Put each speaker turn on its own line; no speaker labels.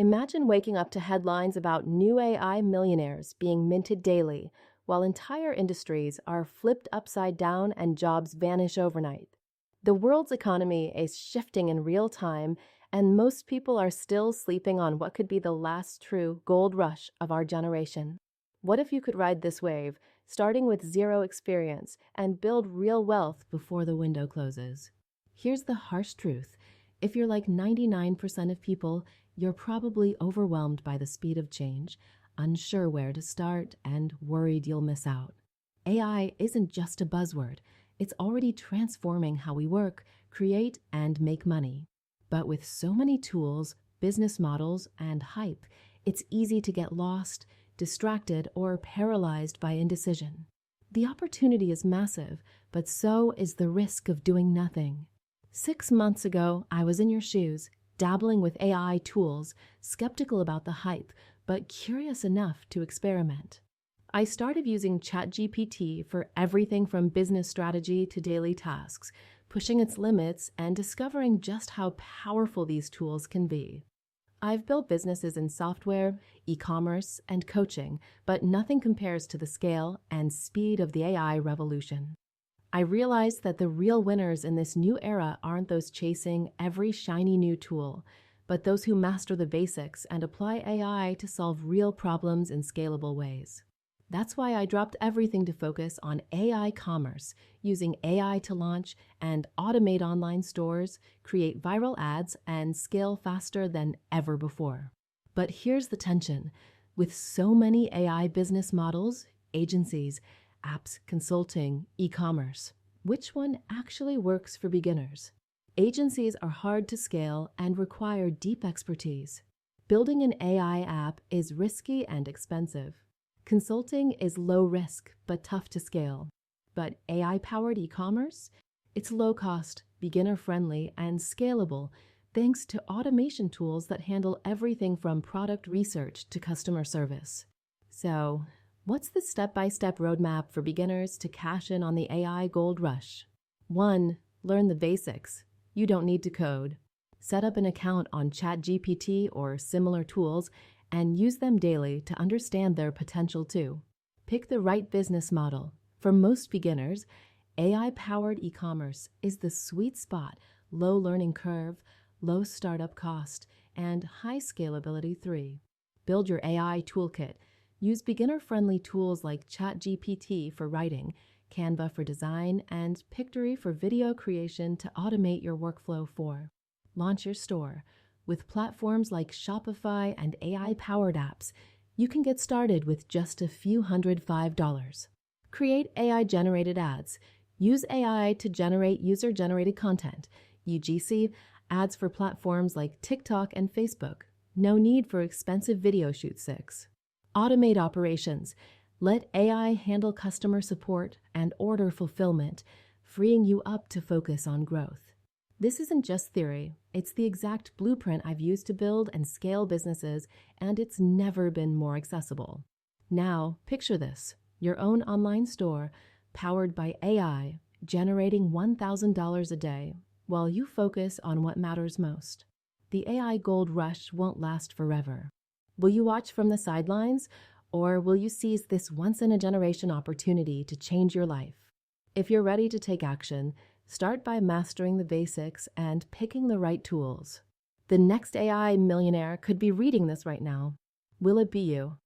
Imagine waking up to headlines about new AI millionaires being minted daily, while entire industries are flipped upside down and jobs vanish overnight. The world's economy is shifting in real time, and most people are still sleeping on what could be the last true gold rush of our generation. What if you could ride this wave, starting with zero experience, and build real wealth before the window closes? Here's the harsh truth. If you're like 99% of people, you're probably overwhelmed by the speed of change, unsure where to start, and worried you'll miss out. AI isn't just a buzzword. It's already transforming how we work, create, and make money. But with so many tools, business models, and hype, it's easy to get lost, distracted, or paralyzed by indecision. The opportunity is massive, but so is the risk of doing nothing. 6 months ago, I was in your shoes, dabbling with AI tools, skeptical about the hype, but curious enough to experiment. I started using ChatGPT for everything from business strategy to daily tasks, pushing its limits and discovering just how powerful these tools can be. I've built businesses in software, e-commerce, and coaching, but nothing compares to the scale and speed of the AI revolution. I realized that the real winners in this new era aren't those chasing every shiny new tool, but those who master the basics and apply AI to solve real problems in scalable ways. That's why I dropped everything to focus on AI commerce, using AI to launch and automate online stores, create viral ads, and scale faster than ever before. But here's the tension. With so many AI business models, agencies, apps, consulting, e-commerce, which one actually works for beginners? Agencies are hard to scale and require deep expertise. Building an AI app is risky and expensive. Consulting is low risk but tough to scale. But AI-powered e-commerce? It's low cost, beginner-friendly, and scalable thanks to automation tools that handle everything from product research to customer service. So, what's the step-by-step roadmap for beginners to cash in on the AI gold rush? 1. Learn the basics. You don't need to code. Set up an account on ChatGPT or similar tools and use them daily to understand their potential too. Pick the right business model. For most beginners, AI-powered e-commerce is the sweet spot: low learning curve, low startup cost, and high scalability 3. Build your AI toolkit. Use beginner-friendly tools like ChatGPT for writing, Canva for design, and Pictory for video creation to automate your workflow 4. Launch your store. With platforms like Shopify and AI-powered apps, you can get started with just a few $105. Create AI-generated ads. Use AI to generate user-generated content. UGC, ads for platforms like TikTok and Facebook. No need for expensive video shoot 6. Automate operations. Let AI handle customer support and order fulfillment, freeing you up to focus on growth. This isn't just theory. It's the exact blueprint I've used to build and scale businesses, and it's never been more accessible. Now, picture this: your own online store, powered by AI, generating $1,000 a day, while you focus on what matters most. The AI gold rush won't last forever. Will you watch from the sidelines, or will you seize this once-in-a-generation opportunity to change your life? If you're ready to take action, start by mastering the basics and picking the right tools. The next AI millionaire could be reading this right now. Will it be you?